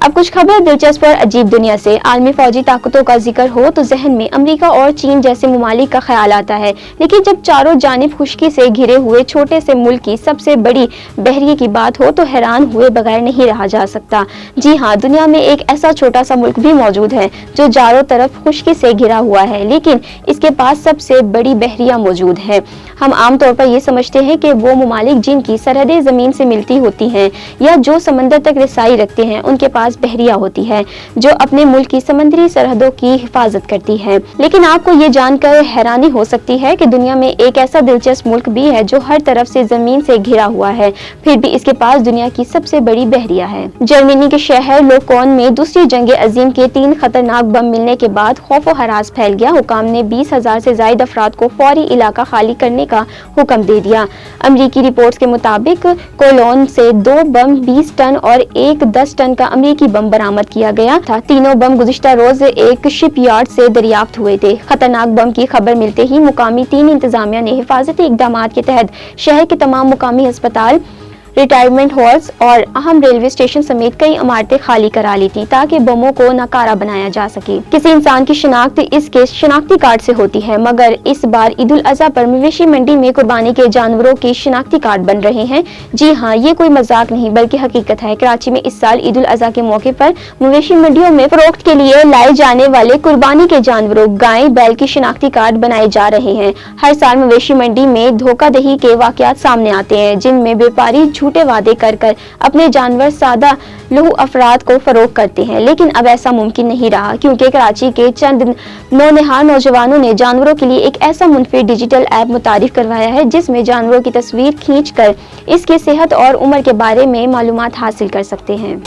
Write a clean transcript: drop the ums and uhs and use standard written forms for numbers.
अब कुछ खबर दिलचस्प और अजीब दुनिया से। आलमी फौजी ताकतों का जिक्र हो तो जहन में अमेरिका और चीन जैसे ममालिक का ख्याल आता है, लेकिन जब चारों जानिब खुश्की से घिरे हुए छोटे से मुल्क की सबसे बड़ी बहरिए की बात हो तो हैरान हुए बगैर नहीं रहा जा सकता। जी हाँ, दुनिया में एक ऐसा छोटा सा मुल्क भी मौजूद है जो चारों तरफ खुश्की से घिरा हुआ है, लेकिन इसके पास सबसे बड़ी बहरिया मौजूद है। हम आमतौर पर ये समझते हैं कि वो ममालिक जिनकी सरहदें जमीन से मिलती होती हैं या जो समंदर तक रसाई रखते हैं उनके पास बहरिया होती है जो अपने मुल्क की समंदरी सरहदों की हिफाजत करती है। लेकिन आपको ये जानकर हैरानी हो सकती है कि दुनिया में एक ऐसा दिलचस्प मुल्क भी है जो हर तरफ से जमीन से घिरा हुआ है, फिर भी इसके पास दुनिया की सबसे बड़ी बहरिया है। जर्मनी के शहर लोकोन में दूसरी जंग अजीम के 3 खतरनाक बम मिलने के बाद खौफ और हरास फैल गया। हुकाम ने 20,000 से ज्यादा अफराद को फौरी इलाका खाली करने का हुक्म दे दिया। अमरीकी रिपोर्ट्स के मुताबिक कोलोन से 2 बम 20 टन और एक 10 टन का अमरीकी बम बरामद किया गया था। तीनों बम गुज़िश्ता रोज एक शिपयार्ड से दरियाफ्त हुए थे। खतरनाक बम की खबर मिलते ही मुकामी 3 इंतजामिया ने हिफाजती इकदामात के तहत शहर के तमाम मुकामी अस्पताल, रिटायरमेंट हॉल्स और अहम रेलवे स्टेशन समेत कई इमारतें खाली करा ली थी ताकि बमों को नाकारा बनाया जा सके। किसी इंसान की शिनाख्त इसके शनाख्ती कार्ड से होती है, मगर इस बार ईद उल अज़हा पर मवेशी मंडी में कुर्बानी के जानवरों के शिनाख्ती कार्ड बन रहे हैं। जी हाँ, ये कोई मजाक नहीं बल्कि हकीकत है। कराची में इस साल ईद उल अज़हा के मौके पर मवेशी मंडियों में फरोख्त के लिए लाए जाने वाले कुर्बानी के जानवरों, गाय बैल की शिनाख्ती कार्ड बनाए जा रहे हैं। हर साल मवेशी मंडी में धोखाधड़ी के वाकयात सामने आते हैं जिनमें व्यापारी झूठे वादे कर अपने जानवर सादा लहू अफराद को फरोख्त करते हैं, लेकिन अब ऐसा मुमकिन नहीं रहा क्योंकि कराची के चंद नौनिहाल नौजवानों ने जानवरों के लिए एक ऐसा मुनफरिद डिजिटल ऐप मुतारिफ करवाया है जिसमें जानवरों की तस्वीर खींचकर इसकी सेहत और उम्र के बारे में मालूमात हासिल कर सकते हैं।